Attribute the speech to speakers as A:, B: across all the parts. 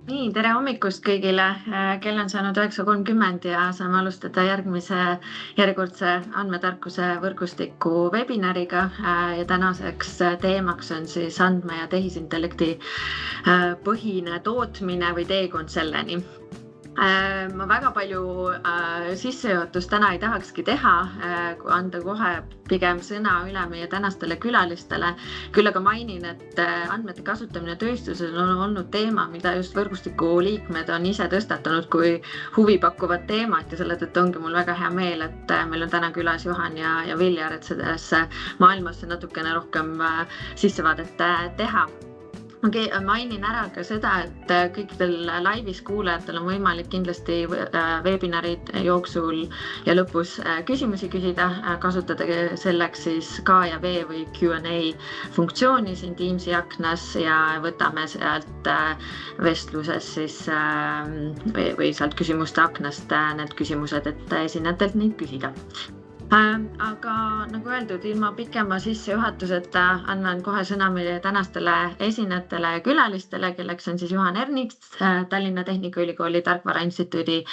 A: Nii, tere hommikust kõigile. Kell on saanud 9:30 ja saame alustada järjekordse andmetarkuse võrgustiku webinariga. Ja tänaseks teemaks on siis andme- ja tehisintellekti põhine tootmine või teekond selleni. Ma väga palju sissejuhatust täna ei tahakski teha, anda kohe pigem sõna üle meie tänastele külalistele. Küll aga mainin, et andmete kasutamine tööstuses on olnud teema, mida just võrgustiku liikmed on ise tõstatanud kui huvipakkuvat teemat ja selle tõttu ongi mul väga hea meel, et meil on täna külas Juhan ja Viljar, et sellesse maailmasse natukene rohkem sissevaadet teha. Mainin ära ka seda, et kõikidel laivis kuulajatel on võimalik kindlasti webinarid jooksul ja lõpus küsimusi küsida, kasutada selleks siis K ja V või Q&A funktsiooni siin Teamsi aknas ja võtame sealt vestluses siis või sealt küsimuste aknast need küsimused, et esinejatelt neid küsida. Aga nagu öeldud, ilma pikema sissejuhatuseta annan kohe sõna meie tänastele esinejatele ja külalistele, kelleks on siis Juhan Ernits, Tallinna Tehnikaülikooli Tarkvarainstituudi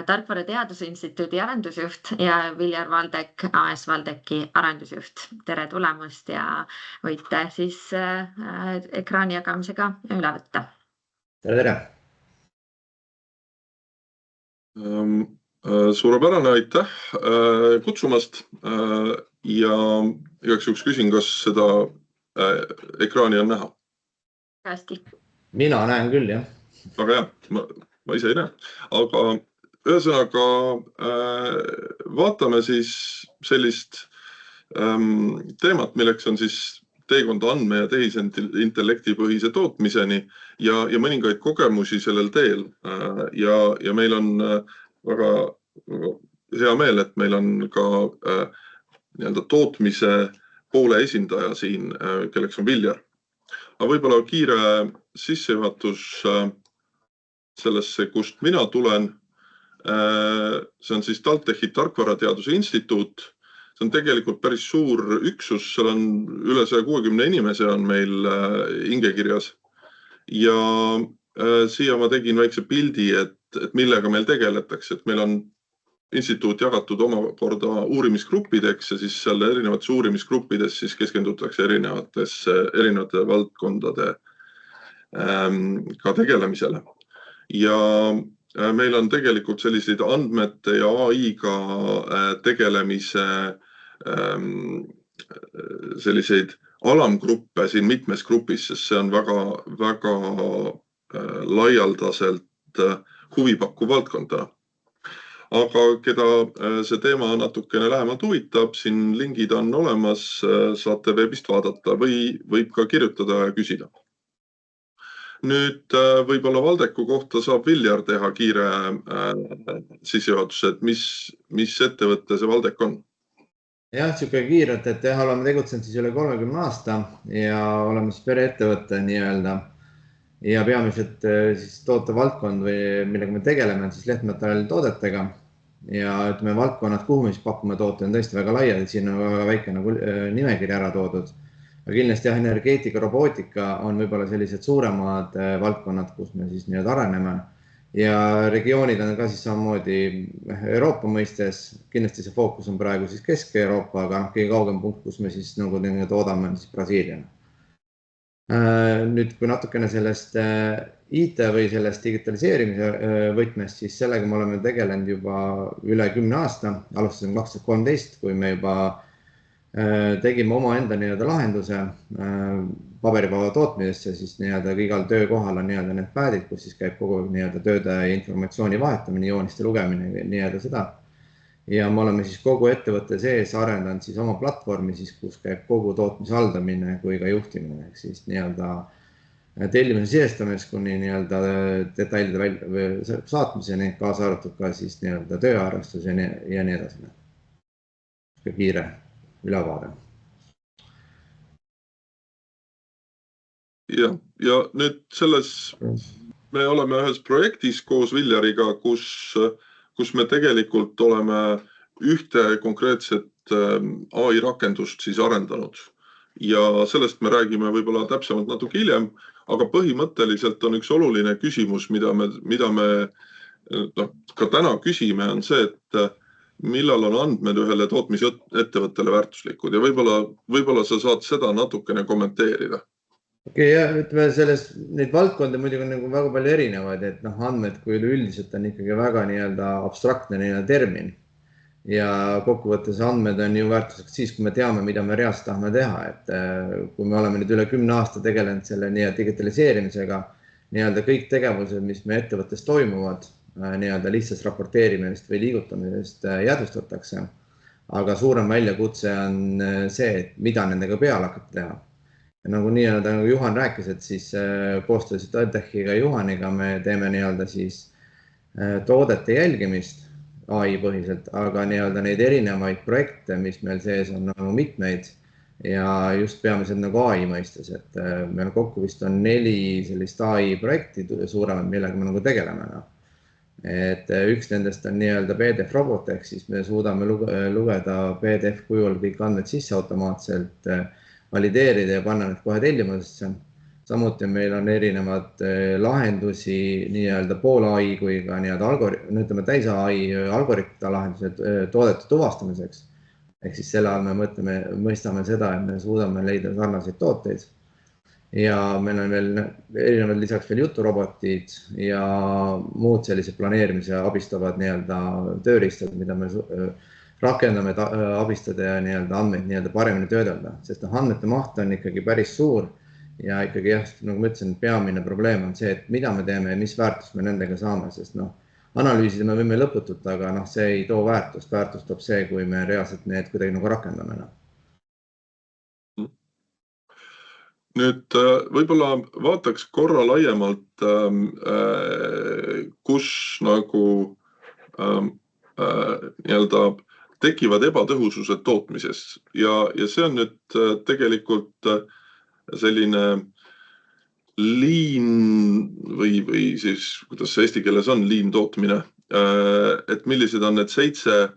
A: Tarkvarateaduse Instituudi arendusjuht ja Viljar Valdek, AS Valdeki arendusjuht. Tere tulemast ja võite siis ekraani jagamisega üle võtta.
B: Tere!
C: Suurepärane, aitäh kutsumast ja igaks juhuks küsin, kas seda ekraani on näha?
A: Hästi.
B: Mina näen küll, jah.
C: Aga jah, ma ise ei näe. Aga ühesõnaga vaatame siis sellist teemat, milleks on siis teekond andme- ja tehisintellekti põhise tootmiseni ja mõningaid kogemusi sellel teel. Ja meil on väga hea meel, et meil on ka tootmise poole esindaja siin, kelleks on Viljar. Aga võib-olla kiire sissejuhatus sellesse, kust mina tulen. See on siis TalTechi Tarkvarateaduse Instituut. See on tegelikult päris suur üksus, seal on üle 160 inimese on meil hingekirjas. Ja siia ma tegin väikse pildi, et millega meil tegeletakse, et meil on instituut jagatud omakorda uurimisgruppideks ja siis seal erinevates uurimisgruppides siis keskendutakse erinevate valdkondade ka tegelemisele. Ja meil on tegelikult selliseid andmete ja AI-ga tegelemise selliseid alamgruppe siin mitmes grupis, sest see on väga laialdaselt huvipakkuv valdkonda. Aga keda see teema natukene lähemalt huvitab, siin lingid on olemas, saate veebist vaadata või võib ka kirjutada ja küsida. Nüüd võib-olla Valdeku kohta saab Viljar teha kiire sissejuhatuse, et mis ettevõtte see Valdek on?
B: Jah, siuke kiirelt, et oleme tegutsenud siis üle 30 aasta ja oleme siis pereettevõtte nii-öelda. Ja peamiselt siis tootevaldkond või millega me tegeleme siis lehtmaterjali toodetega ja ütleme valdkonnad, kuhu me siis pakume toote on tõesti väga laiad, et siin on väga väike nagu nimekiri ära toodud. Aga kindlasti jah, energeetika, robootika on võib-olla sellised suuremad valdkonnad, kus me siis nii-öelda areneme ja regioonid on ka siis samamoodi Euroopa mõistes. Kindlasti see fookus on praegu siis Kesk-Euroopa, aga kõige kaugem punkt, kus me siis nagu toodame on siis Brasiilia. Nüüd, kui natukene sellest IT või sellest digitaliseerimise võtmest, siis sellega me oleme tegelenud juba üle 10 aasta. Alustasime 2013, kui me juba tegime omaenda nii-öelda lahenduse paberivaba tootmisesse, siis nii-öelda igal töökohal on nii-öelda need päädid, kus siis käib kogu nii-öelda tööde ja informatsiooni vahetamine, jooniste lugemine, nii-öelda seda. Ja me oleme siis kogu ettevõtte sees arendanud siis oma platvormi, siis, kus käib kogu tootmise haldamine kui ka juhtimine, ehk siis nii-öelda tellimise sisestamist kuni nii-öelda detailide saatmiseni, kaasa arvatud ka siis nii-öelda tööarvestus ja nii edasi. Kiire ülevaade.
C: Ja nüüd selles me oleme ühes projektis koos Viljariga, kus me tegelikult oleme ühte konkreetset AI rakendust siis arendanud. Ja sellest me räägime võib-olla täpsemalt natuke hiljem, aga põhimõtteliselt on üks oluline küsimus, mida me ka täna küsime, on see, et millal on andmed ühele tootmisettevõttele väärtuslikud ja võib-olla sa saad seda natukene kommenteerida.
B: Okei, ja ütleme neid valdkondi muidugi on nagu väga palju erinevaid, et andmed kui üldiselt on ikkagi väga abstraktne termin ja kokkuvõttes andmed on ju väärtuseks siis, kui me teame, mida me reaalselt tahame teha, et kui me oleme nüüd üle 10 aasta tegelenud selle digitaliseerimisega, kõik tegevused, mis me ettevõttes toimuvad, lihtsast raporteerimisest või liigutamisest jäädvustatakse, aga suurem väljakutse on see, et mida nendega peale hakata teha. Nagu Juhan rääkis, et siis koostöös TalTechiga Juhaniga me teeme siis toodete jälgimist AI põhiselt, aga neid erinevaid projekte, mis meil sees on mitmeid ja just peamiselt AI mõistes, et meil kokku vist on 4 sellist AI projekti suuremad, millega me tegeleme. Et üks nendest on PDF robot, ehk siis me suudame lugeda PDF kujul kõik andmed sisse automaatselt, valideerida ja panna need kohe tellimusesse. Samuti meil on erinevad lahendusi pool AI kui ka täis AI algoritmide lahendused toodete tuvastamiseks. Ehk siis selle all me mõistame seda, et me suudame leida sarnaseid tooteid. Ja meil on veel erinevad lisaks veel juturobotid ja muud sellised planeerimise abistavad tööriistad, mida me rakendame, et abistada ja andmeid paremini töödelda, sest andmete maht on ikkagi päris suur ja ikkagi nagu ma ütlesin, peamine probleem on see, et mida me teeme ja mis väärtust me nendega saame, sest analüüsida me võime lõputult, aga see ei too väärtust, väärtust toob see, kui me reaalselt need kuidagi rakendame.
C: Nüüd võib-olla vaataks korra laiemalt, kus tekivad ebatõhusused tootmises ja see on nüüd tegelikult selline lean või siis, kuidas see eesti keeles on, lean tootmine, et millised on need 7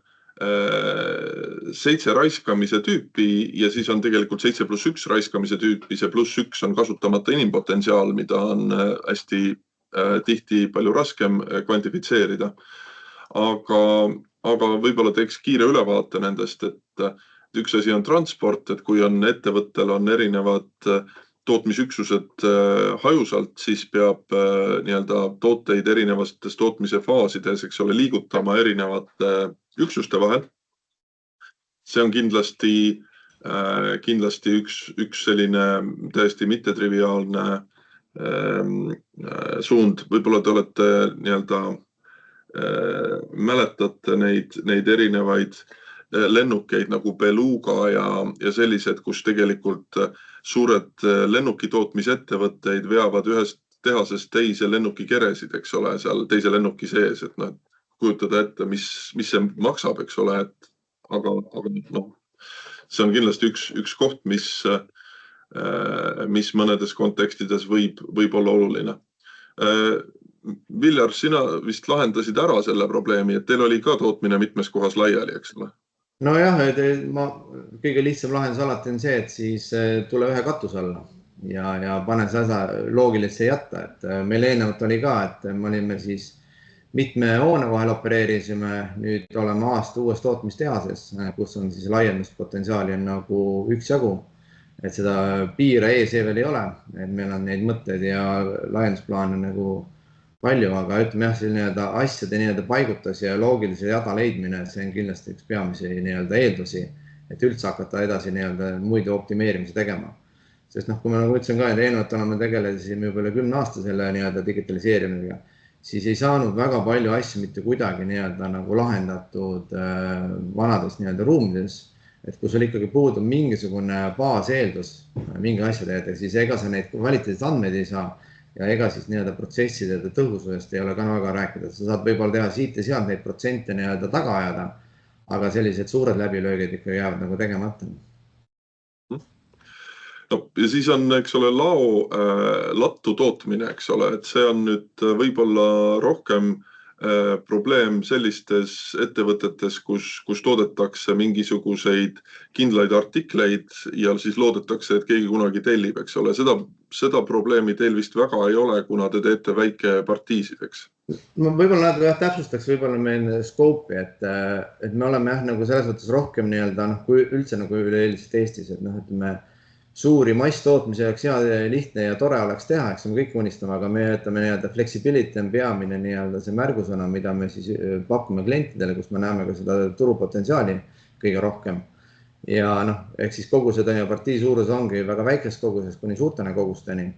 C: raiskamise tüüpi ja siis on tegelikult 7+1 raiskamise tüüpi, see +1 on kasutamata inimpotentsiaal, mida on hästi tihti palju raskem kvantifitseerida. Aga võib-olla teeks kiire ülevaate nendest, et üks asi on transport, et kui on ettevõttel on erinevad tootmisüksused hajusalt, siis peab tooteid erinevates tootmise faasides, liigutama erinevate üksuste vahel. See on kindlasti üks selline täiesti mittetriviaalne suund. Võib-olla te olete mäletate neid erinevaid lennukeid nagu Beluga ja sellised, kus tegelikult suured lennukitootmisettevõtteid veavad ühest tehasest teise lennukikeresid, seal teise lennuki sees, et kujutada ette, mis see maksab, aga see on kindlasti üks koht, mis mõnedes kontekstides võib olla oluline. Viljar, sina vist lahendasid ära selle probleemi, et teil oli ka tootmine mitmes kohas laiali, eks ole?
B: Nojah, kõige lihtsam lahendus alati on see, et siis tule ühe katuse alla ja pane see asja loogiliselt jätta. Et meil eelnevalt oli ka, et me olime siis mitme hoone vahel opereerisime, nüüd oleme aasta uues tootmistehases, kus on siis laienduspotentsiaali on nagu üksjagu. Et seda piira ees veel ei ole, et meil on neid mõtteid ja laiendusplaan on nagu palju, aga ütleme jah, asjade paigutus ja loogilise jada leidmine, see on kindlasti üks peamisi eeldusi, et üldse hakata edasi muid optimeerimise tegema. Sest kui me nagu ütlesin ka, et eelnevalt oleme tegelesime juba üle 10 aasta selle digitaliseerimisega, siis ei saanud väga palju asju mitte kuidagi nagu lahendatud vanades ruumides, et kui sul ikkagi puudub mingisugune baaseeldus mingi asja teed, siis ega sa neid kvaliteetseid andmeid ei saa ja ega siis protsesside tõhususest ei ole ka väga rääkida. Sa saad võib-olla teha siit ja sealt neid protsente taga ajada, aga sellised suured läbilöögid ikka jäävad nagu tegemata.
C: Ja siis on, lattu tootmine, et see on nüüd võib-olla rohkem probleem sellistes ettevõtetes, kus toodetakse mingisuguseid kindlaid artikleid ja siis loodetakse, et keegi kunagi tellib, eks ole. Seda probleemi teil vist väga ei ole, kuna te teete väike partiisid, eks?
B: Ma võib-olla täpsustaks võib-olla meie skoopi, et me oleme nagu selles mõttes rohkem kui üldse nagu üleüldiselt Eestis, et ütleme, suuri masstootmise jaoks hea, lihtne ja tore oleks teha, eks me kõik unistame, aga me ütleme flexibility on peamine see märgusõna, mida me siis pakume klientidele, kus me näeme ka seda turupotentsiaali kõige rohkem. Ja ehk siis kogused ja partii suurus ongi väga väikest kogusest kuni suurtene kogusteni.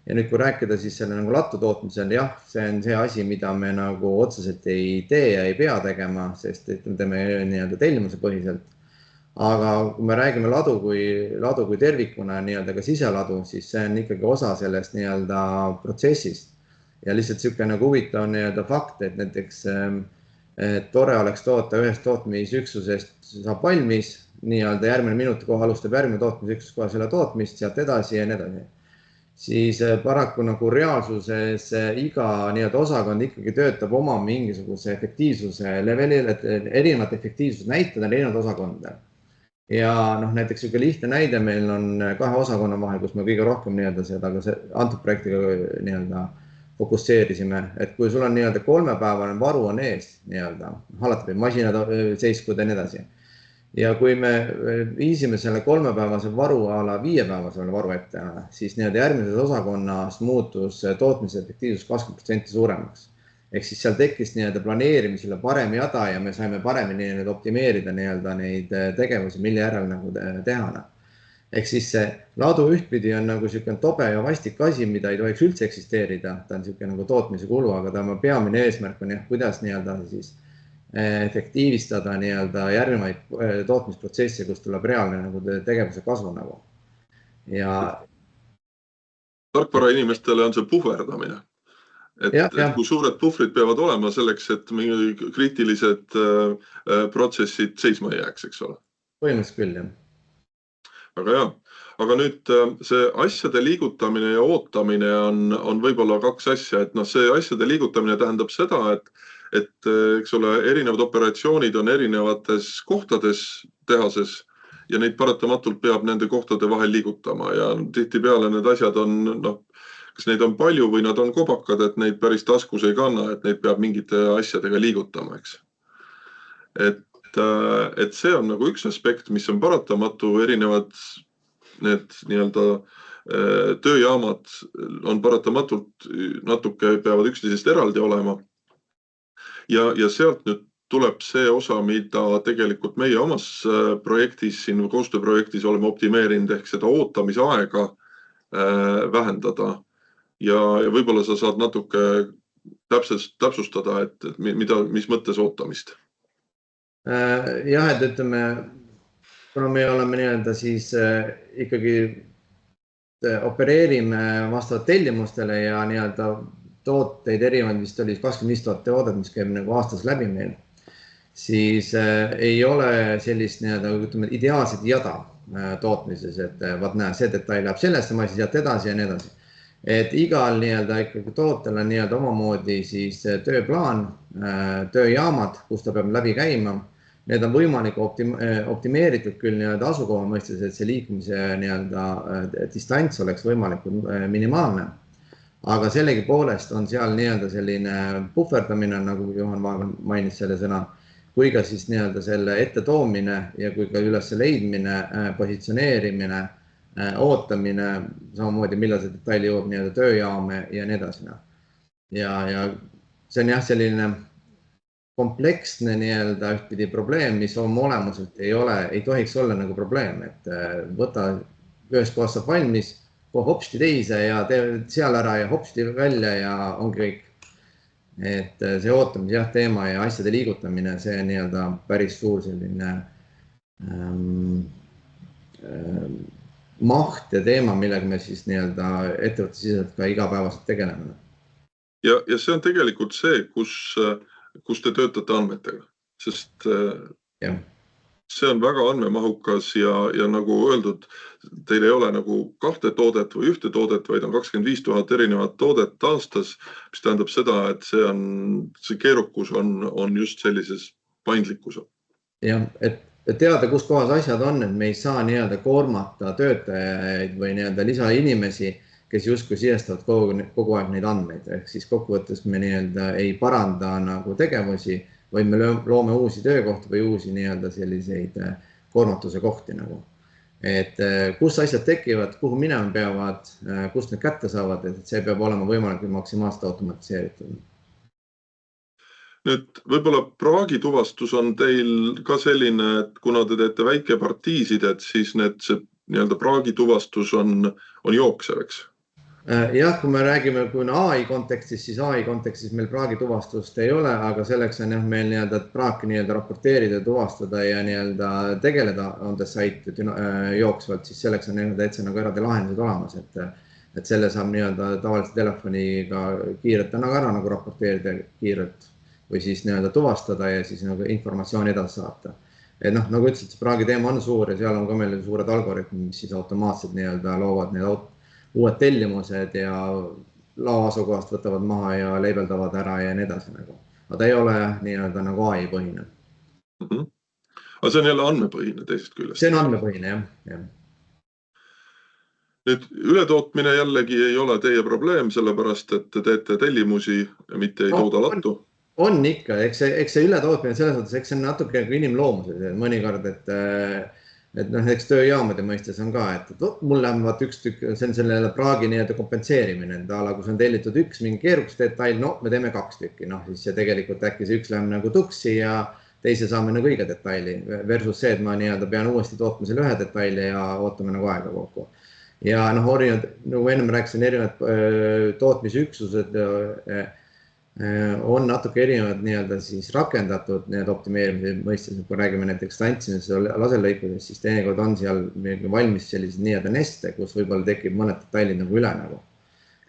B: Ja nüüd, kui rääkida siis selle lattu tootmisel, jah, see on see asi, mida me nagu otseselt ei tee ja ei pea tegema, sest teeme tellimuse põhiselt. Aga kui me räägime ladu kui tervikuna ka siseladu, siis see on ikkagi osa sellest protsessist. Ja lihtsalt selline huvitav fakt, et näiteks tore oleks toota ühest tootmisüksusest saab valmis, järgmine minuti kohe alustab järgmine tootmisüksus kohe selle tootmist, sealt edasi ja nii edasi. Siis paraku nagu reaalsuses iga osakond ikkagi töötab oma mingisuguse efektiivsuse levelil, et erinevad efektiivsuse näitada erinevad osakondadel. Ja näiteks üks lihtne näide meil on kahe osakonna vahel, kus me kõige rohkem seda antud projektiga fokusseerisime, et kui sul on 3-päevane varu on ees, alati võib masinad seiskuda ja nii edasi. Ja kui me viisime selle 3-päevase varu ala 5-päevasele varu ette, siis järgmises osakonnas muutus tootmise efektiivsus 20% suuremaks. Ehk siis seal tekkis planeerimisele parem jada ja me saime paremini optimeerida neid tegevusi, mille järel teha. Ehk siis see ladu ühtpidi on selline tobe ja vastik asi, mida ei tohiks üldse eksisteerida. Ta on selline tootmise kulu, aga ta peamine eesmärk on kuidas siis efektiivistada järgnevaid tootmisprotsesse, kus tuleb reaalne tegevuse kasvu . Ja
C: tarkvara inimestele on see puhverdamine. Et kui suured puhvrid peavad olema selleks, et kriitilised protsessid seisma ei jääks, eks ole?
B: Põhimõtteliselt küll, jah.
C: Aga jah, aga nüüd see asjade liigutamine ja ootamine on võib-olla kaks asja, et see asjade liigutamine tähendab seda, et eks ole, erinevad operatsioonid on erinevates kohtades tehases ja neid paratamatult peab nende kohtade vahel liigutama ja tihtipeale need asjad on, kas neid on palju või nad on kobakad, et neid päris taskus ei kanna, et neid peab mingite asjadega liigutama, eks. Et see on üks aspekt, mis on paratamatu, erinevad need tööjaamad on paratamatult natuke peavad üksteisest eraldi olema. Ja sealt nüüd tuleb see osa, mida tegelikult meie omas projektis, siin koostööprojektis oleme optimeerinud ehk seda ootamise aega vähendada. Ja võib-olla sa saad natuke täpsustada, et mis mõttes ootamist?
B: Jah, et ütleme, kuna me oleme siis ikkagi opereerime vastavalt tellimustele ja tooteid erinevaid vist oli 25 000 toodet, mis käib aastas läbi meil, siis ei ole sellist ideaalset jada tootmises, et see detail läheb sellesse, ma siis sealt edasi ja nii edasi. Et igal ikkagi tootel on omamoodi siis tööplaan, tööjaamad, kus ta peab läbi käima. Need on võimalik optimeeritud küll asukoha mõistes, et see liikumise distants oleks võimalikult minimaalne. Aga sellegi poolest on seal selline puhverdamine, nagu Juhan mainis selle sõna, kui ka siis selle ette toomine ja kui ka üles leidmine, positsioneerimine, ootamine, samamoodi millal see detail jõuab tööjaame ja nii edasi. Ja see on jah selline kompleksne ühtpidi probleem, mis oma olemuselt ei tohiks olla probleem, et võta ühest kohast saab valmis, hopsti teise ja tee seal ära ja hopsti välja ja ongi kõik. Et see ootamise teema ja asjade liigutamine, see on päris suur selline maht ja teema, millega me siis ettevõtte siseselt ka igapäevaselt tegeleme.
C: Ja see on tegelikult see, kus te töötate andmetega, sest see on väga andmemahukas ja nagu öeldud, teil ei ole nagu 2 toodet või 1 toodet, vaid on 25 000 erinevat toodet aastas, mis tähendab seda, et see keerukus on just sellises paindlikkusel.
B: Jah, et teada, kus kohas asjad on, et me ei saa nii-öelda koormata töötajaid või nii-öelda lisainimesi, kes justkui sisestavad kogu aeg neid andmeid. Ehk siis kokkuvõttes me nii-öelda ei paranda nagu tegevusi, või me loome uusi töökohti või uusi nii-öelda selliseid koormatuse kohti nagu. Et kus asjad tekivad, kuhu minema peavad, kust need kätte saavad, et see peab olema võimalik maksimaalselt automatiseeritud.
C: Nüüd võib-olla praagituvastus on teil ka selline, et kuna te teete väikepartiisid, et siis see nii-öelda praagituvastus on jooksev, eks?
B: Jah, kui me räägime AI kontekstis, siis AI kontekstis meil praagituvastust ei ole, aga selleks on meil nii-öelda praaki nii-öelda raporteerida, tuvastada ja nii-öelda tegeleda on the site jooksvalt, siis selleks on täitsa nagu eraldi lahendused olemas, et selle saab nii-öelda tavalise telefoniga kiirelt ära nagu raporteerida kiirelt või siis nii-öelda tuvastada ja siis nagu informatsiooni edasi saata. Et nagu ütlesid, see praagi teema on suur ja seal on ka meil suured algoritmid, mis siis automaatselt nii-öelda loovad need uued tellimused ja lao asukohast võtavad maha ja leibeldavad ära ja nii edasi nagu. Aga ta ei ole nii-öelda nagu AI põhine.
C: Aga see on jälle andmepõhine teisest küljest.
B: See on andmepõhine, jah.
C: Nüüd ületootmine jällegi ei ole teie probleem, sellepärast, et te teete tellimusi, mitte ei tooda lattu.
B: On ikka, eks see ületootmine selles mõttes, eks see on natuke mõniloomused, mõnikord, et eks tööjaamade mõistes on ka, et mul läheb üks tükk, see on selle praagi nii-öelda kompenseerimine, kui see on tellitud üks mingi keerukas detail, me teeme 2 tükki, siis see tegelikult äkki see üks läheb nagu tuksi ja teise saame nagu õige detaili versus see, et ma nii-öelda pean uuesti tootma selle 1 detaili ja ootame nagu aega kokku. Ja nagu enne rääkisin, erinevad tootmisüksused on natuke erinevad nii-öelda siis rakendatud need optimeerimise mõistes, kui räägime näiteks tantsimisest ja laserlõikudest, siis teinekord on seal valmis sellised nii-öelda neste, kus võib-olla tekib mõned detailid nagu üle nagu.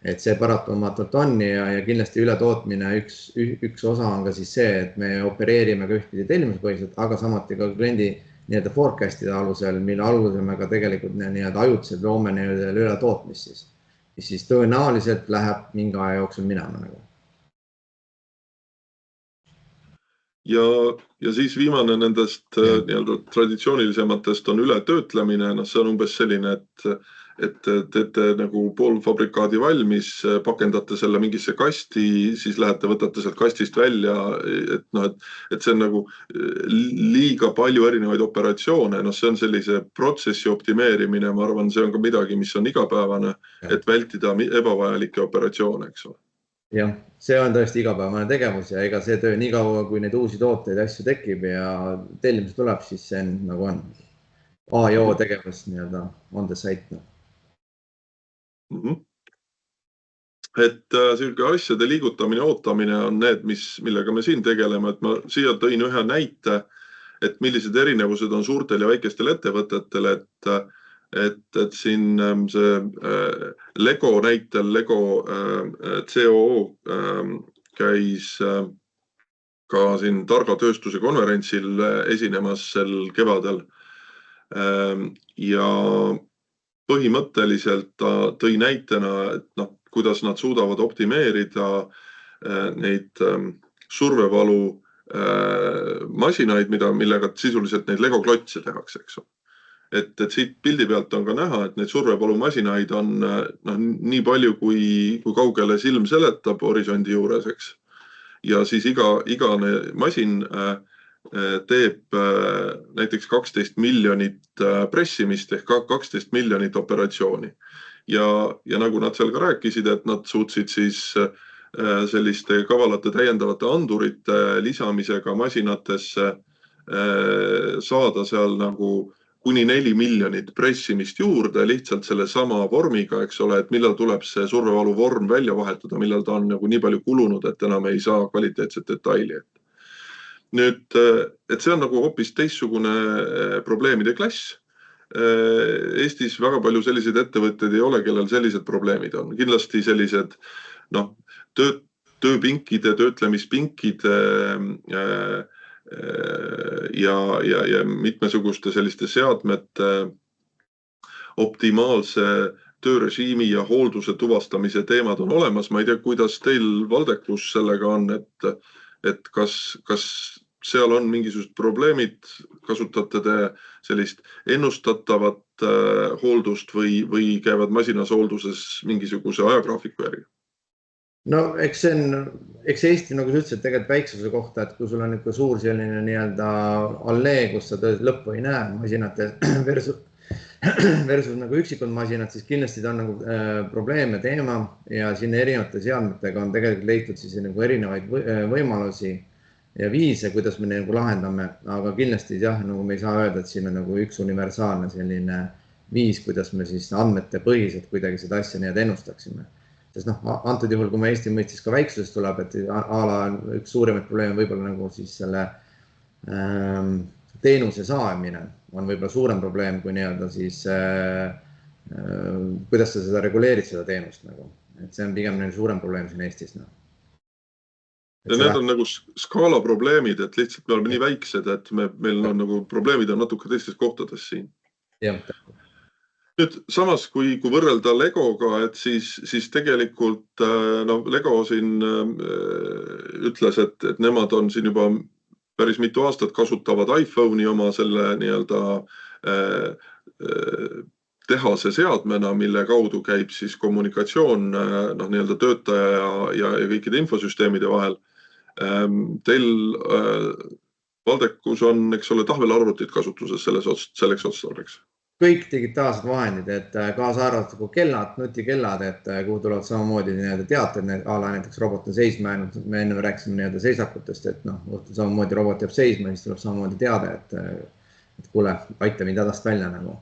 B: Et see paratamatult on ja kindlasti ületootmine üks osa on ka siis see, et me opereerime ka ühtpidi tellimuspõhiselt, aga samuti ka kliendi nii-öelda forecast'ide alusel, mille alusel me ka tegelikult nii-öelda ajutiselt loome nii-öelda ületootmist siis tõenäoliselt läheb mingi aja jooksul minema nagu.
C: Ja siis viimane nendest nii-öelda traditsioonilisematest on ületöötlemine. See on umbes selline, et teete nagu poolfabrikaadi valmis, pakendate selle mingisse kasti, siis lähete, võtate sealt kastist välja, et see on nagu liiga palju erinevaid operatsioone. See on sellise protsessi optimeerimine, ma arvan, see on ka midagi, mis on igapäevane, et vältida ebavajalikke operatsioone, eks ole.
B: Jah, see on tõesti igapäevane tegevus ja ega see töö nii kaua, kui neid uusi tooteid asju tekib ja tellimus tuleb, siis see on nagu on A ja O tegevus nii-öelda on the site.
C: Et selline asjade liigutamine, ootamine on need, millega me siin tegeleme, et ma siia tõin ühe näite, et millised erinevused on suurtel ja väikestel ettevõtetel, et siin see Lego näitel, Lego COO käis ka siin targa tööstuse konverentsil esinemas sel kevadel ja põhimõtteliselt ta tõi näitena, et kuidas nad suudavad optimeerida neid survevalu masinaid, millega sisuliselt neid Lego klotse tehakse, eks ole. Et siit pildi pealt on ka näha, et neid survevalumasinaid on nii palju, kui kaugele silm seletab horisondi juures, eks. Ja siis igane masin teeb näiteks 12 miljonit pressimist ehk 12 miljonit operatsiooni. Ja nagu nad seal ka rääkisid, et nad suutsid siis selliste kavalate täiendavate andurite lisamisega masinatesse saada seal nagu kuni 4 miljonit pressimist juurde lihtsalt selle sama vormiga, eks ole, et millal tuleb see survevalu vorm välja vahetada, millal ta on nagu nii palju kulunud, et enam ei saa kvaliteetset detaili. Nüüd, et see on nagu hoopis teistsugune probleemide klass. Eestis väga palju selliseid ettevõtteid ei ole, kellel sellised probleemid on. Kindlasti sellised tööpinkide, töötlemispinkide ja mitmesuguste selliste seadmete optimaalse töörežiimi ja hoolduse tuvastamise teemad on olemas. Ma ei tea, kuidas teil Valdekus sellega on, et kas seal on mingisugused probleemid, kasutate te sellist ennustatavat hooldust või käivad masinas hoolduses mingisuguse ajagraafiku järgi?
B: No eks Eesti, nagu sa ütlesid, tegelikult väiksuse kohta, et kui sul on ikka suur selline nii-öelda allee, kus sa lõppu ei näe masinate versus nagu üksikud masinad, siis kindlasti ta on nagu probleem ja teema ja siin erinevate seadmetega on tegelikult leitud siis nagu erinevaid võimalusi ja viise, kuidas me nagu lahendame, aga kindlasti jah, nagu me ei saa öelda, et siin on nagu üks universaalne selline viis, kuidas me siis andmete põhiselt kuidagi seda asja nii-öelda ennustaksime. Sest antud juhul, kui me Eesti mõistis ka väiksusest tuleb, et üks suurimaid probleeme võib-olla nagu siis selle teenuse saamine on võib-olla suurem probleem kui nii-öelda siis kuidas sa seda reguleerid seda teenust nagu. Et see on pigem suurem probleem siin Eestis.
C: Ja need on nagu skaala probleemid, et lihtsalt me oleme nii väiksed, et meil on nagu probleemid on natuke teistes kohtades siin.
B: Jah,
C: nüüd samas, kui võrrelda Legoga, et siis tegelikult Lego siin ütles, et nemad on siin juba päris mitu aastat kasutavad iPhone'i oma selle nii-öelda tehase seadmena, mille kaudu käib siis kommunikatsioon nii-öelda töötaja ja kõikide infosüsteemide vahel. Teil Valdekus on, eks ole, tahvelarvutid kasutuses selleks otstarbeks?
B: Kõik digitaalsed vahendid, et kaasa arvatud kellad, nutikellad, et kuhu tulevad samamoodi teated, näiteks robot on seisma jäänud, me enne rääkisime nii-öelda seisakutest, et samamoodi robot jääb seisma, siis tuleb samamoodi teade, et kuule, aita mind hädast välja nagu.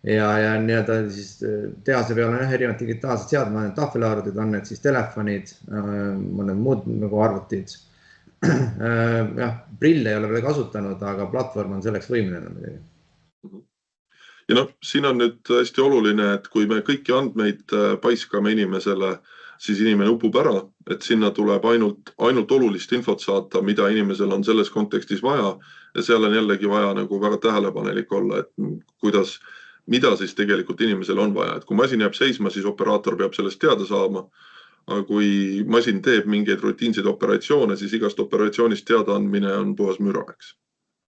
B: Ja nii-öelda siis tehase peal on erinevad digitaalsed seadmed, tahvelarvutid on need siis telefonid, mõned muud nagu arvutid. Prill ei ole veel kasutanud, aga platvorm on selleks võimeline midagi.
C: Ja siin on nüüd hästi oluline, et kui me kõiki andmeid paiskame inimesele, siis inimene upub ära, et sinna tuleb ainult olulist infot saata, mida inimesel on selles kontekstis vaja. Ja seal on jällegi vaja nagu väga tähelepanelik olla, et mida siis tegelikult inimesel on vaja. Et kui masin jääb seisma, siis operaator peab sellest teada saama. Aga kui masin teeb mingeid rutiinseid operatsioone, siis igast operatsioonist teada andmine on puhas müra, eks.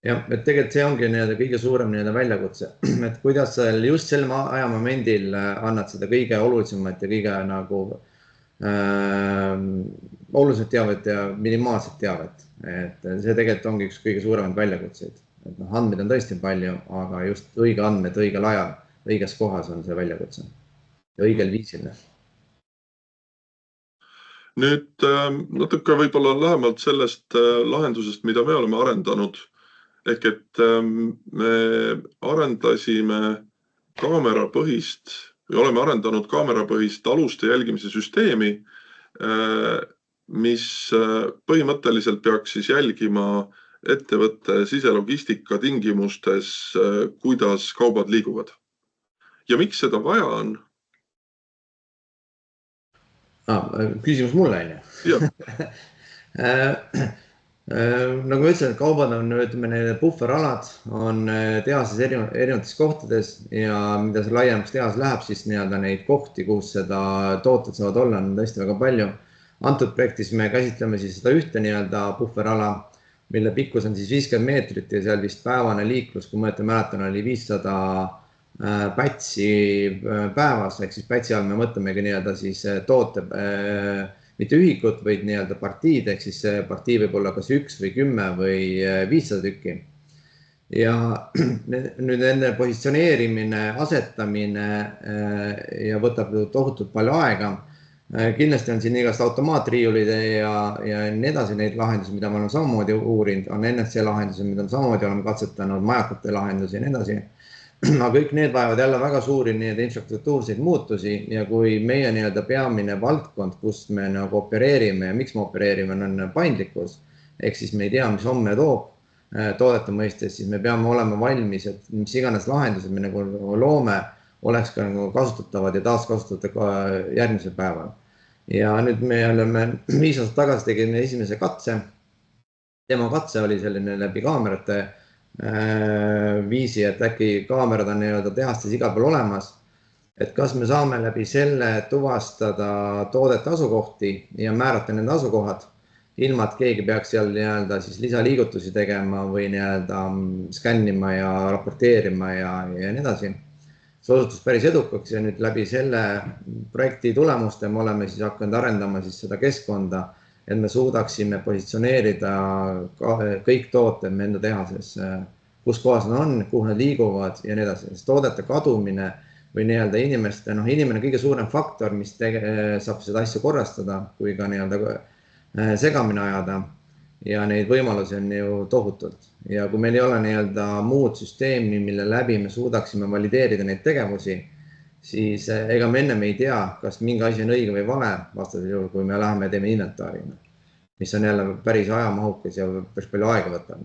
B: Jah, et tegelikult see ongi kõige suurem väljakutse, et kuidas just sel ajamomendil annad seda kõige olulisemat ja kõige nagu oluliselt teavet ja minimaalset teavet. Et see tegelikult ongi üks kõige suuremaid väljakutseid. Et andmeid on tõesti palju, aga just õige andmed õigel ajal, õiges kohas on see väljakutse ja õigel viisil.
C: Nüüd natuke võib-olla lähemalt sellest lahendusest, mida me oleme arendanud. Ehk et me arendasime kaamerapõhist või oleme arendanud kaamerapõhist aluste jälgimise süsteemi, mis põhimõtteliselt peaks siis jälgima ettevõtte siselogistika tingimustes, kuidas kaubad liiguvad. Ja miks seda vaja on?
B: Küsimus mulle on ju? Nagu ma ütlesin, et kaubad on puhveralad, on tehases erinevates kohtades ja mida see laiemaks tehas läheb, siis neid kohti, kus seda tooted saavad olla, on tõesti väga palju. Antud projektis me käsitleme siis seda ühte puhverala, mille pikkus on siis 50 meetrit ja seal vist päevane liiklus, kui mäletan, oli 500 pätsi päevas, ehk siis pätsi all me mõtlemegi siis toote mitte ühikut, vaid partiid, ehk siis see partii võib olla kas 1 või 10 või 500 tükki. Ja nüüd enne positsioneerimine, asetamine ja võtab tohutult palju aega. Kindlasti on siin igast automaatriiulide ja nii edasi neid lahendusi, mida me oleme samamoodi uurinud, on NSC lahendusi, mida samamoodi oleme katsetanud, majakate lahendusi ja nii edasi. Aga kõik need vajavad jälle väga suuri infrastruktuurseid muutusi ja kui meie peamine valdkond, kus me opereerime ja miks me opereerime, on paindlikkus, ehk siis me ei tea, mis homme toob toodete mõistes, siis me peame olema valmis, et mis iganes lahendused me loome, oleks ka kasutatavad ja taaskasutatavad järgmisel päeval. Ja nüüd me oleme 5 aastat tagasi tegime esimese katse tema katse oli selline läbi kaamerate viisi, et äkki kaamerad on nii-öelda tehastes igal pool olemas, et kas me saame läbi selle tuvastada toodete asukohti ja määrata nende asukohad, ilma et keegi peaks seal nii-öelda siis lisaliigutusi tegema või nii-öelda skännima ja raporteerima ja nii edasi. See osutus päris edukaks ja nüüd läbi selle projekti tulemuste me oleme siis hakanud arendama siis seda keskkonda, et me suudaksime positsioneerida kõik tooted me enda tehases, kus kohas nad on, kuhu nad liiguvad ja nii edasi. Toodete kadumine või nii-öelda inimeste, inimene kõige suurem faktor, mis saab seda asja korrastada, kui ka nii-öelda segamini ajada ja neid võimalusi on ju tohutult. Ja kui meil ei ole nii-öelda muud süsteemi, mille läbi me suudaksime valideerida neid tegevusi, siis ega me ennem ei tea, kas mingi asi on õige või vale vastasel juhul, kui me läheme ja teeme inventaarina, mis on jälle päris ajamahukas ja päris palju aega võtab.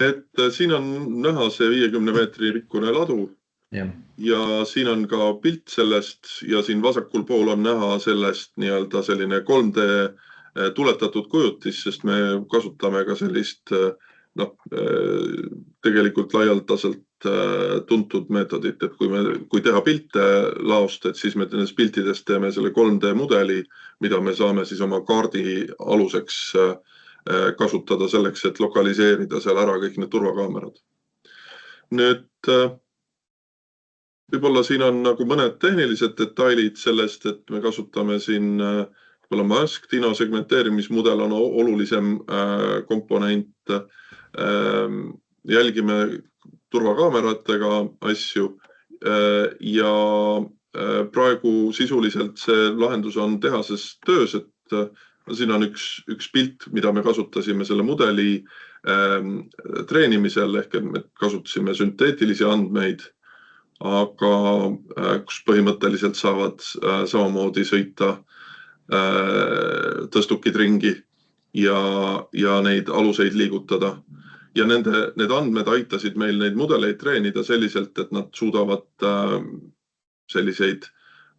C: Et siin on näha see 50 meetri pikkune ladu ja siin on ka pilt sellest ja siin vasakul pool on näha sellest nii-öelda selline 3D tuletatud kujutis, sest me kasutame ka sellist tegelikult laialdaselt tuntud meetodit, et kui teha pilte laost, et siis me nendest piltidest teeme selle 3D mudeli, mida me saame siis oma kaardi aluseks kasutada selleks, et lokaliseerida seal ära kõik need turvakaamerad. Nüüd võib-olla siin on nagu mõned tehnilised detailid sellest, et me kasutame siin Mask Dino segmenteerimismudel on olulisem komponent. Jälgime turvakaameratega asju ja praegu sisuliselt see lahendus on tehases töös, et siin on üks pilt, mida me kasutasime selle mudeli treenimisel, ehk et me kasutasime sünteetilisi andmeid, aga kus põhimõtteliselt saavad samamoodi sõita tõstukid ringi ja neid aluseid liigutada. Ja need andmed aitasid meil neid mudeleid treenida selliselt, et nad suudavad selliseid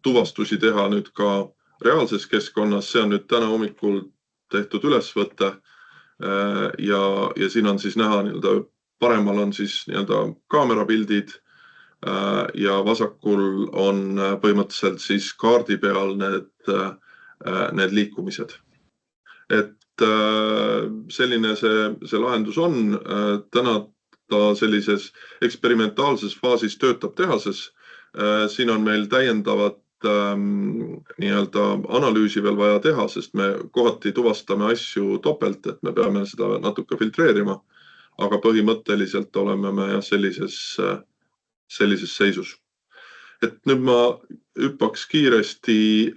C: tuvastusi teha nüüd ka reaalses keskkonnas. See on nüüd täna hommikul tehtud ülesvõte ja siin on siis näha, paremal on siis kaamerapildid ja vasakul on põhimõtteliselt siis kaardi peal need liikumised. Et selline see lahendus on. Täna ta sellises eksperimentaalses faasis töötab tehases. Siin on meil täiendavat analüüsi veel vaja teha, sest me kohati tuvastame asju topelt, et me peame seda natuke filtreerima, aga põhimõtteliselt oleme me sellises seisus. Et nüüd ma hüppaks kiiresti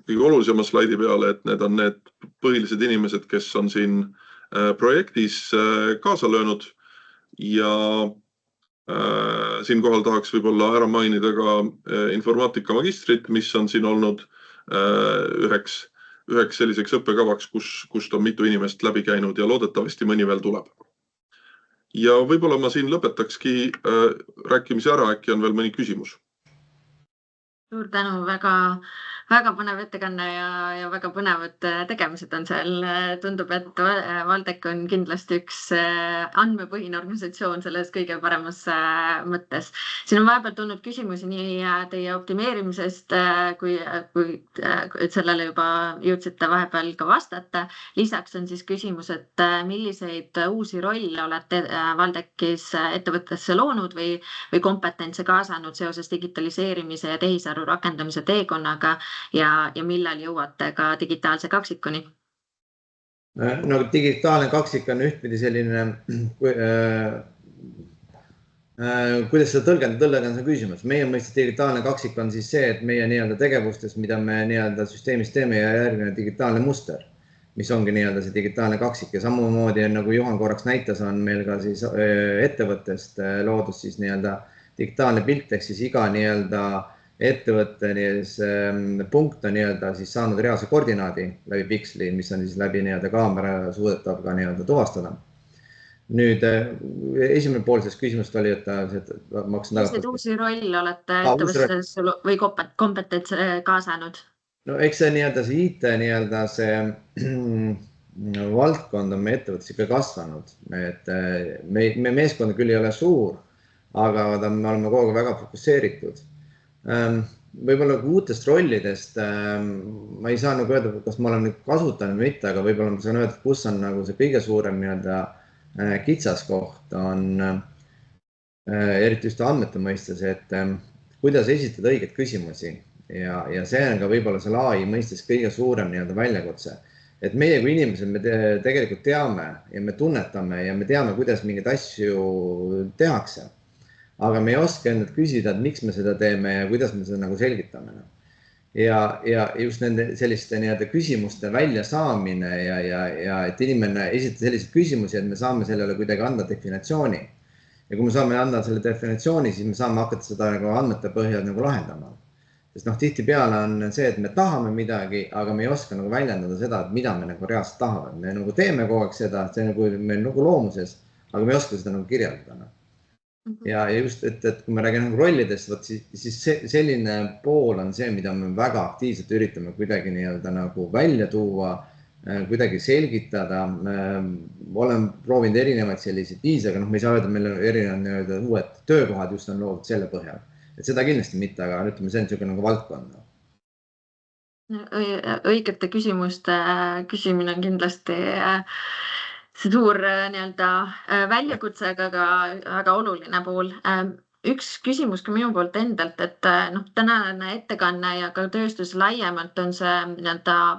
C: kõige olulisema slaidi peale, et need on need põhilised inimesed, kes on siin projektis kaasa löönud ja siinkohal tahaks võib-olla ära mainida ka informaatika magistrit, mis on siin olnud üheks selliseks õppekavaks, kust on mitu inimest läbi käinud ja loodetavasti mõni veel tuleb. Ja võib-olla ma siin lõpetakski rääkimise ära, äkki on veel mõni küsimus.
A: Suur tänu, väga põnev ettekanne ja väga põnevad tegemised on seal. Tundub, et Valdek on kindlasti üks andmepõhine organisatsioon selles kõige paremas mõttes. Siin on vahepeal tulnud küsimusi nii teie optimeerimisest, kui sellele juba jõudsite vahepeal ka vastata. Lisaks on siis küsimus, et milliseid uusi rolle olete Valdekis ettevõttesse loonud või kompetentse kaasanud seoses digitaliseerimise ja tehisaru rakendamise teekonnaga ja millal jõuate ka digitaalse kaksikuni?
B: No digitaalne kaksik on ühtpidi selline, kuidas seda tõlgendada on see küsimus. Meie mõistes digitaalne kaksik on siis see, et meie nii-öelda tegevustes, mida me nii-öelda süsteemis teeme ja järgmine digitaalne muster, mis ongi nii-öelda see digitaalne kaksik ja samamoodi nagu Juhan korraks näitas, on meil ka siis ettevõttest loodud siis nii-öelda digitaalne pilt, ehk siis iga nii-öelda ettevõtte punkt on nii-öelda siis saanud reaalse koordinaadi läbi piksli, mis on siis läbi nii-öelda kaamera suudetab ka nii-öelda tuvastada. Nüüd esimene pool sellest küsimust oli, et ma hakkasin tagasi.
A: Mis uusi rolle olete ettevõttes või kompetents kaasanud?
B: No eks see nii-öelda see IT nii-öelda see valdkond on meie ettevõttes ikka kasvanud, et me meeskond küll ei ole suur, aga me oleme kogu aeg väga fokusseeritud. Võib-olla uutest rollidest ma ei saa nagu öelda, kas ma olen nüüd kasutanud või mitte, aga võib-olla ma saan öelda, kus on nagu see kõige suurem kitsaskoht on eriti just andmete mõistes, et kuidas esitada õiget küsimusi ja see on ka võib-olla selle AI mõistes kõige suurem väljakutse. Et meie kui inimesed me tegelikult teame ja me tunnetame ja me teame, kuidas mingeid asju tehakse. Aga me ei oska endalt küsida, et miks me seda teeme ja kuidas me seda nagu selgitame. Ja just nende selliste küsimuste välja saamine ja et inimene esitab selliseid küsimusi, et me saame sellele kuidagi anda definitsiooni. Ja kui me saame anda selle definitsiooni, siis me saame hakata seda nagu andmete põhjal nagu lahendama. Sest tihtipeale on see, et me tahame midagi, aga me ei oska nagu väljendada seda, et mida me nagu reaalselt tahame. Me nagu teeme kogu aeg seda, see nagu meil nagu loomuses, aga me ei oska seda nagu kirjeldada. Ja just, et kui me räägime nagu rollidest, siis selline pool on see, mida me väga aktiivselt üritame kuidagi nagu välja tuua, kuidagi selgitada. Olen proovinud erinevaid selliseid viise, aga me ei saa öelda, et meil on erinevad uued töökohad just on loodud selle põhjal. Et seda kindlasti mitte, aga ütleme, see on selline nagu valdkond.
A: Õigete küsimuste küsimine on kindlasti see suur väljakutse, aga väga oluline pool. Üks küsimus ka minu poolt endalt, et tänane ettekanne ja ka tööstus laiemalt on see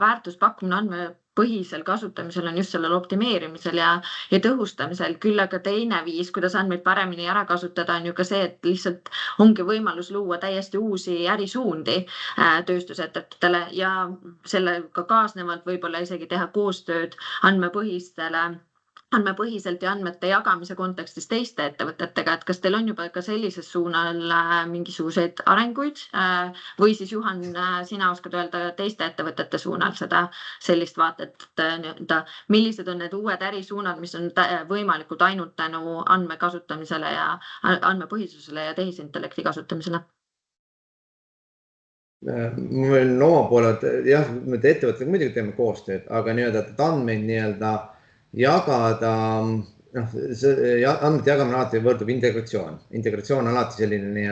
A: väärtuspakkumine andmepõhisel kasutamisel on just sellel optimeerimisel ja tõhustamisel. Küll aga teine viis, kuidas andmeid paremini ära kasutada, on ju ka see, et lihtsalt ongi võimalus luua täiesti uusi ärisuundi tööstusettevõtetele ja sellega kaasnevalt võib-olla isegi teha koostööd andmepõhiselt ja andmete jagamise kontekstis teiste ettevõtetega, et kas teil on juba ka sellises suunal mingisuguseid arenguid või siis Juhan, sina oskad öelda teiste ettevõtete suunal seda sellist vaatet, millised on need uued ärisuunad, mis on võimalikud ainult tänu andmekasutamisele ja andmepõhisusele ja tehisintellekti kasutamisele?
B: Ma võin oma poole, jah, ettevõttega muidugi teeme koostööd, aga et andmeid jagada, andmete jagamine alati võrdub integratsioon. Integratsioon on alati selline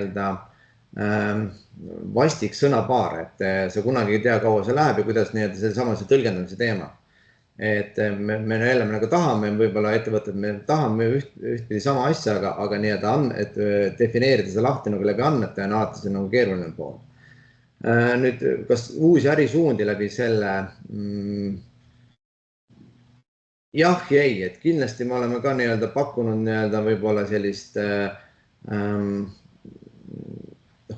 B: vastik sõnapaar, et sa kunagi ei tea, kaua see läheb ja kuidas see tõlgendamise teema. Et me jälle nagu tahame, võib-olla ettevõtted, me tahame ühtpidi sama asja, aga et defineerida see lahti nagu läbi andmete on alati see nagu keeruline pool. Nüüd, kas uusi ärisuundi läbi selle... Jah ja ei, et kindlasti me oleme ka pakkunud võib-olla sellist,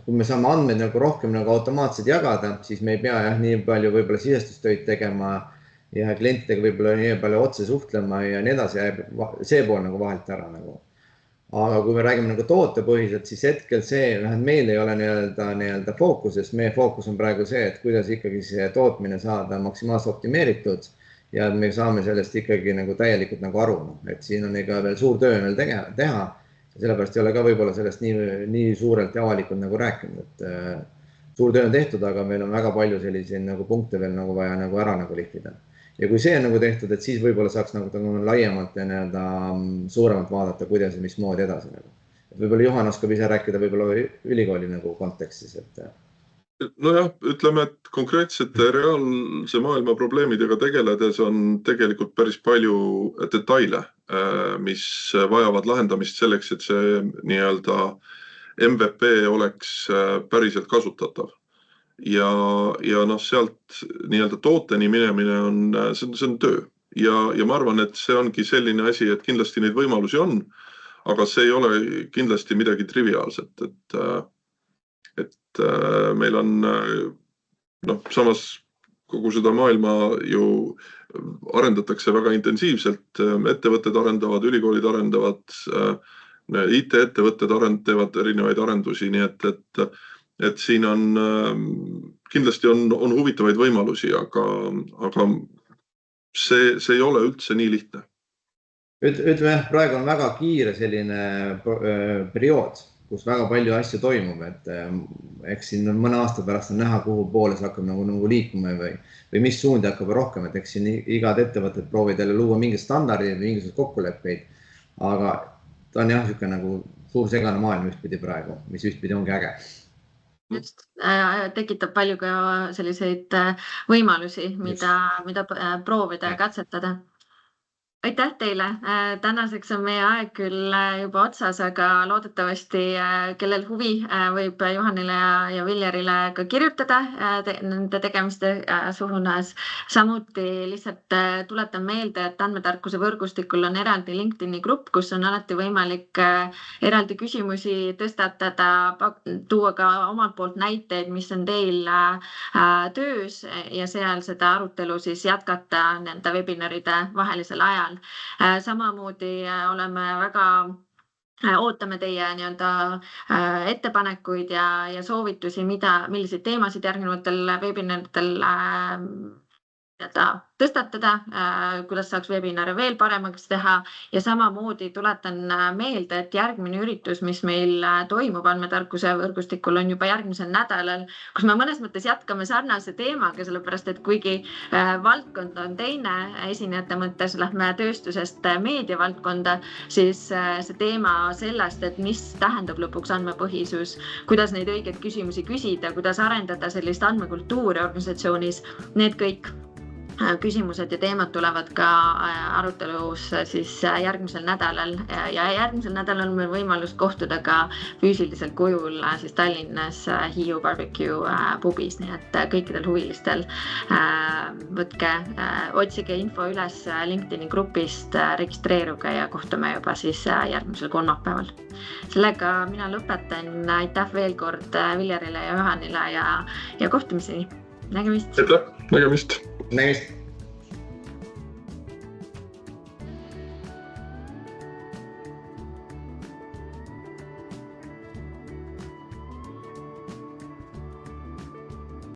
B: kui me saame andmeid nagu rohkem nagu automaatselt jagada, siis me ei pea nii palju võib-olla sisestustöid tegema ja klientidega võib-olla nii palju otse suhtlema ja nii edasi, see pool nagu vahelt ära nagu. Aga kui me räägime nagu tootepõhiselt, siis hetkel see, meil ei ole fookuses, meie fookus on praegu see, et kuidas ikkagi see tootmine saada maksimaalselt optimeeritud ja me saame sellest ikkagi nagu täielikult nagu aru, et siin on ikka veel suur töö veel teha ja sellepärast ei ole ka võib-olla sellest nii suurelt ja avalikult nagu rääkinud, et suur töö on tehtud, aga meil on väga palju selliseid nagu punkte veel nagu vaja nagu ära nagu lihvida. Ja kui see on nagu tehtud, et siis võib-olla saaks nagu laiemalt ja suuremalt vaadata, kuidas ja mismoodi edasi. Võib-olla Juhan oskab ise rääkida võib-olla ülikooli nagu kontekstis, et...
C: Nojah, ütleme, et konkreetsete reaalse maailma probleemidega tegeledes on tegelikult päris palju detaile, mis vajavad lahendamist selleks, et see MVP oleks päriselt kasutatav. Ja sealt tooteni minemine see on töö. Ja ma arvan, et see ongi selline asi, et kindlasti neid võimalusi on, aga see ei ole kindlasti midagi triviaalset, et meil on samas kogu seda maailma ju arendatakse väga intensiivselt, ettevõtted arendavad, ülikoolid arendavad, IT-ettevõtted teevad erinevaid arendusi, nii et siin on kindlasti on huvitavaid võimalusi, aga see ei ole üldse nii lihtne.
B: Ütleme, praegu on väga kiire selline periood, kus väga palju asju toimub, et eks siin on mõne aasta pärast on näha, kuhu poole see hakkab nagu liikuma või mis suundi hakkab rohkem, et eks siin igad ettevõtted proovid jälle luua mingid standardid või mingisugused kokkuleppeid, aga ta on jah, niisugune nagu suur segane maailm ühtpidi praegu, mis ühtpidi ongi äge.
A: Just tekitab palju ka selliseid võimalusi, mida proovida ja katsetada. Aitäh teile! Tänaseks on meie aeg küll juba otsas, aga loodetavasti kellel huvi võib Juhanile ja Viljarile ka kirjutada nende tegemiste suunas. Samuti lihtsalt tuletan meelde, et andmetarkuse võrgustikul on eraldi LinkedIni grupp, kus on alati võimalik eraldi küsimusi tõstatada, tuua ka omalt poolt näiteid, mis on teil töös ja seal seda arutelu siis jätkata nende webinaride vahelisel ajal. Samamoodi ootame teie ettepanekuid ja soovitusi, milliseid teemasid järgnevatel webinaridel tõstatada, kuidas saaks webinare veel paremaks teha ja samamoodi tuletan meelde, et järgmine üritus, mis meil toimub andmetarkuse võrgustikul, on juba järgmisel nädalal, kus me mõnes mõttes jätkame sarnase teemaga, sellepärast et kuigi valdkond on teine esinejate mõttes, lähme tööstusest meediavaldkonda, siis see teema sellest, et mis tähendab lõpuks andmepõhisus, kuidas neid õigeid küsimusi küsida, kuidas arendada sellist andmekultuuri organisatsioonis, need kõik küsimused ja teemad tulevad ka arutelus siis järgmisel nädalal ja järgmisel nädalal on meil võimalus kohtuda ka füüsilisel kujul siis Tallinnas Hiiu Barbecue pubis, nii et kõikidel huvilistel otsige info üles LinkedIni grupist, registreeruge ja kohtume juba siis järgmisel kolmapäeval. Sellega mina lõpetan, aitäh veel kord Viljarile ja Juhanile ja kohtumiseni. Nägemist!
C: Aitäh! Nägemist!
B: Nägemist!